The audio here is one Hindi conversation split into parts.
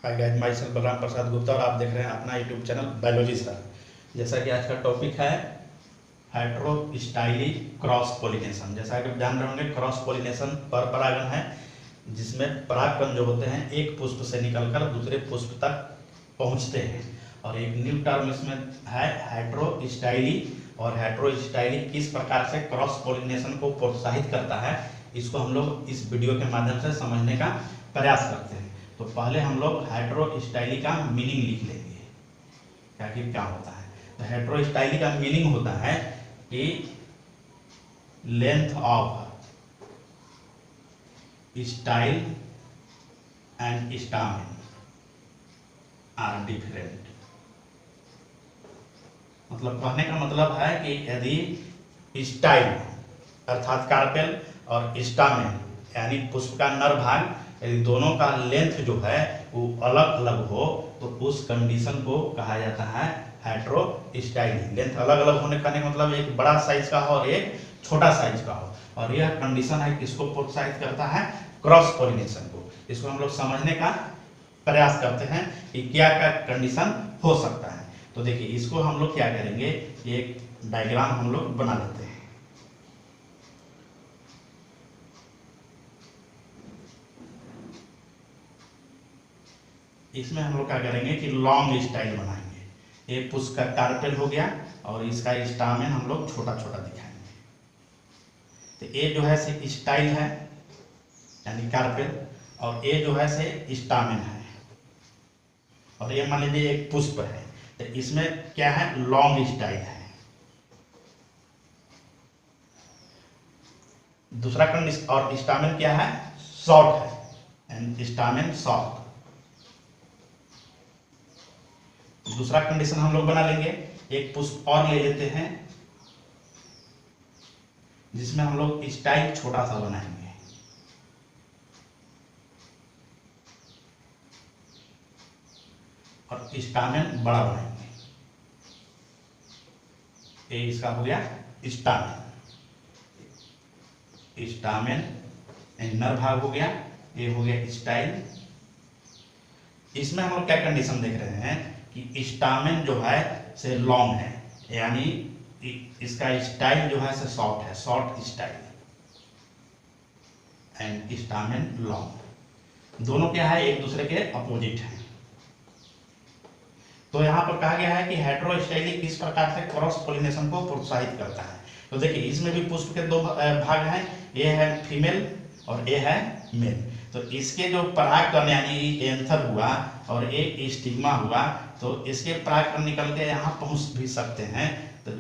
हाय guys, myself Balram Prasad Gupta और आप देख रहे हैं अपना यूट्यूब चैनल बायोलॉजी सर। जैसा कि आज का टॉपिक है हेटेरोस्टाइली क्रॉस पोलिनेशन। जैसा कि आप जान रहे होंगे, क्रॉस पोलिनेशन पर परागण है जिसमें परागकण जो होते हैं एक पुष्प से निकलकर दूसरे पुष्प तक पहुंचते हैं। और एक न्यू टर्म इसमें है हेटेरोस्टाइली। और हेटेरोस्टाइली किस प्रकार से क्रॉस पोलिनेशन को प्रोत्साहित करता है, इसको हम लोग इस वीडियो के माध्यम से समझने का प्रयास करते हैं। तो पहले हम लोग हेटेरोस्टाइली का मीनिंग लिख लेंगे क्या होता है। तो हेटेरोस्टाइली का मीनिंग होता है कि length of style and stamen are different. मतलब कहने का मतलब है कि यदि स्टाइल अर्थात कार्पेल और स्टामेन यानी पुष्प का नर भाग, यदि दोनों का लेंथ जो है वो अलग अलग हो तो उस कंडीशन को कहा जाता है हेटेरोस्टाइली। लेंथ अलग अलग होने का मतलब एक बड़ा साइज का हो और एक छोटा साइज का हो। और यह कंडीशन है किसको प्रोत्साहित करता है, क्रॉस पोलिनेशन को। इसको हम लोग समझने का प्रयास करते हैं कि क्या क्या कंडीशन हो सकता है। तो देखिए, इसको हम लोग क्या करेंगे, एक डायग्राम हम लोग बना लेते हैं। इसमें हम लोग क्या करेंगे कि लॉन्ग स्टाइल बनाएंगे। एक पुष्प का कार्पेल हो गया और इसका स्टामेन हम लोग छोटा छोटा दिखाएंगे। तो ये जो है से स्टाइल है यानी कार्पेल, और ये जो है से स्टामेन है, और ये मान लीजिए एक पुष्प है। तो इसमें क्या है, लॉन्ग स्टाइल है। दूसरा कंडीशन, और स्टामेन क्या है, शॉर्ट है एंड स्टामेन शॉर्ट। दूसरा कंडीशन हम लोग बना लेंगे, एक पुष्प और ले लेते हैं जिसमें हम लोग स्टाइल छोटा सा बनाएंगे और स्टामेन बड़ा बनाएंगे। ये इसका हो गया स्टामेन। स्टामेन नर भाग हो गया, ये हो गया स्टाइल। इसमें हम लोग क्या कंडीशन देख रहे हैं कि स्टामेन जो है से लॉन्ग है, यानी इसका स्टाइल जो है से शॉर्ट है, short style and stamen long. दोनों क्या है, एक दूसरे के अपोजिट है। तो यहाँ पर कहा गया है कि हेटेरोस्टाइली किस प्रकार से क्रॉस पोलिनेशन को प्रोत्साहित करता है। तो देखिए, इसमें भी पुष्प के दो भाग हैं, ये है फीमेल और ये है मेल। तो इसके जो परागकण यानी एंथर हुआ और एक स्टिग्मा हुआ, तो इसके परागकण निकल के यहाँ पहुंच भी सकते हैं। तो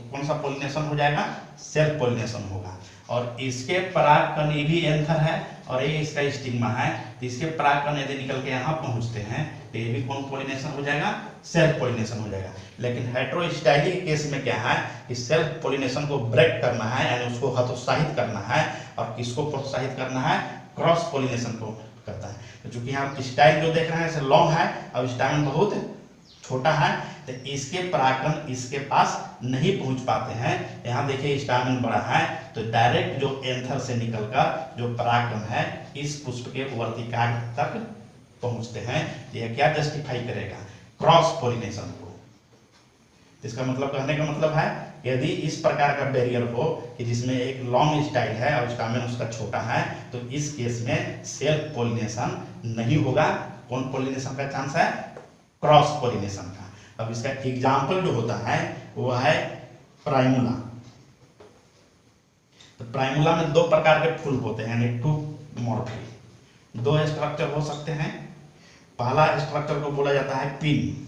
कौन सा पोलिनेशन हो जाएगा, सेल्फ पोलिनेशन होगा। और इसके परागकण ये भी एंथर है और ये इसका स्टिग्मा है, तो इसके परागकण यदि निकल के यहाँ पहुंचते हैं तो ये भी कौन पोलिनेशन हो जाएगा, सेल्फ पोलिनेशन हो जाएगा। लेकिन हेटेरोस्टाइली के केस में क्या है कि सेल्फ पोलिनेशन को ब्रेक करना है, यानी उसको हतोत्साहित करना है। और किसको प्रोत्साहित करना है, क्रॉस पोलिनेशन को करता है। तो चूंकि हम स्टाइल जो देख रहे हैं लॉन्ग है और स्टामेन बहुत छोटा है, तो इसके परागकण इसके पास नहीं पहुंच पाते हैं। यहाँ देखिए स्टामेन बड़ा है, तो डायरेक्ट जो एंथर से निकलकर जो परागकण है इस पुष्प के वर्तिकाग्र तक पहुंचते हैं। यह क्या जस्टिफाई करेगा, क्रॉस पोलिनेशन को। इसका मतलब, कहने का मतलब है, यदि इस प्रकार का बैरियर हो कि जिसमें एक लॉन्ग स्टाइल है और स्टामेन उसका छोटा है, तो इस केस में सेल्फ पोलिनेशन नहीं होगा। कौन पोलिनेशन का चांस है, क्रॉस पोलिनेशन का। अब इसका एग्जाम्पल जो होता है वो है प्राइमुला। तो प्राइमुला में दो प्रकार के फूल होते हैं, यानी टू मॉर्फी। दो स्ट्रक्चर हो सकते हैं। पहला स्ट्रक्चर को बोला जाता है पिन।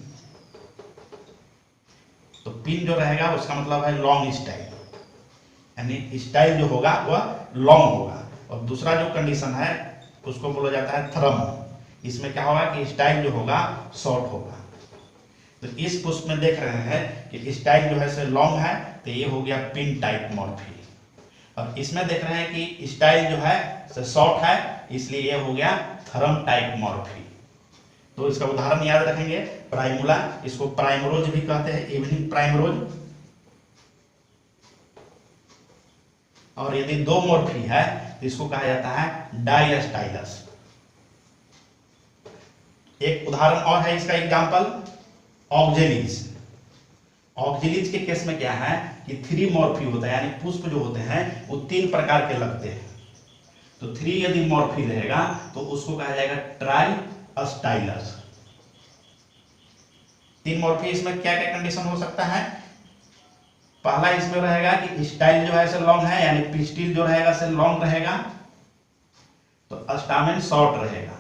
तो पिन जो रहेगा उसका मतलब है लॉन्ग स्टाइल, यानी स्टाइल जो होगा वह लॉन्ग होगा। और दूसरा जो कंडीशन है उसको बोला जाता है थ्रम। इसमें क्या होगा कि स्टाइल जो होगा शॉर्ट होगा। तो इस पुष्प में देख रहे हैं कि स्टाइल जो है से लॉन्ग है, तो ये हो गया पिन टाइप मॉर्फी। और इसमें देख रहे हैं कि स्टाइल जो है से शॉर्ट है, इसलिए ये हो गया थ्रम टाइप मॉर्फी। तो इसका उदाहरण याद रखेंगे, प्राइमुला, इसको प्राइमरोज भी कहते हैं, इवनिंग प्राइमरोज। और यदि दो मॉर्फी है तो इसको कहा जाता है डायस्टाइलस। एक उदाहरण और है इसका एग्जाम्पल, ऑक्जेलिज। ऑक्जेलिज के केस में क्या है कि 3 मॉर्फी होता है, यानी पुष्प जो होते हैं वो 3 प्रकार के लगते हैं। तो 3 यदि मॉर्फी रहेगा तो उसको कहा जाएगा ट्राई स्टाइलस। 3 मॉर्फी इसमें क्या क्या कंडीशन हो सकता है? पहला इसमें रहेगा कि स्टाइल जो है से लॉन्ग है, यानी पिस्टिल जो रहेगा से लॉन्ग रहेगा, तो स्टामेन शॉर्ट रहेगा।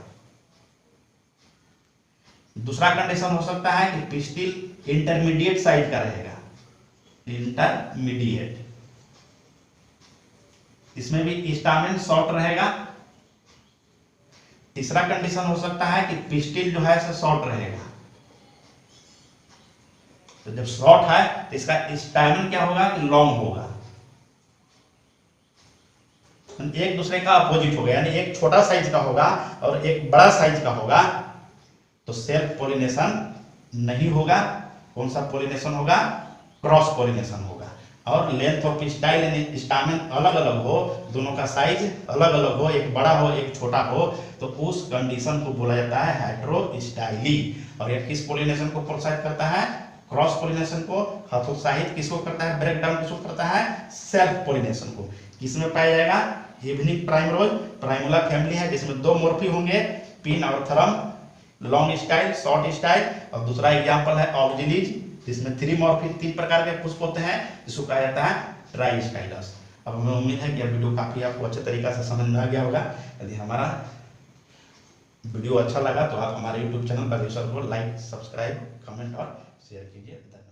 दूसरा कंडीशन हो सकता है कि पिस्टिल इंटरमीडिएट साइज का रहेगा, इंटरमीडिएट, इसमें भी स्टामेन शॉर्ट रहेगा। तीसरा कंडीशन हो सकता है कि पिस्टिल जो है से शॉर्ट रहेगा। तो जब शॉर्ट है तो इसका स्टामेन क्या होगा कि लॉन्ग होगा। एक दूसरे का अपोजिट होगा, यानी एक छोटा साइज का होगा और एक बड़ा साइज का होगा, तो सेल्फ पोलिनेशन नहीं होगा। कौन सा पोलिनेशन होगा? क्रॉस पोलिनेशन होगा। और लेंथ ऑफ स्टाइल यानी स्टामेन अलग अलग हो, दोनों का साइज अलग अलग हो, एक बड़ा हो एक छोटा हो, तो उस कंडीशन को बोला जाता है हेटेरोस्टाइली। और यह किस पोलिनेशन को प्रोत्साहित करता है? क्रॉस पोलिनेशन को। हतोत्साहित किसको करता है? ब्रेक डाउन किसको करता है? सेल्फ पोलिनेशन को। किसमें पाया जाएगा? इवनिंग प्राइमरोज, प्राइमुला फैमिली है जिसमें 2 मॉर्फी होंगे, पिन और थरम, लॉन्ग स्टाइल, शॉर्ट स्टाइल। और दूसरा एग्जांपल है ऑक्जिलीज जिसमें 3 मॉर्फी 3 प्रकार के पुष्प होते हैं, जिसको कहा जाता है ट्राई स्टाइलस। अब हमें उम्मीद है कि यह वीडियो काफी आपको अच्छे तरीका से समझ में आ गया होगा। यदि हमारा वीडियो अच्छा लगा तो आप हमारे YouTube चैनल बागेश्वर को लाइक, सब्सक्राइब, कमेंट और शेयर कीजिए। धन्यवाद।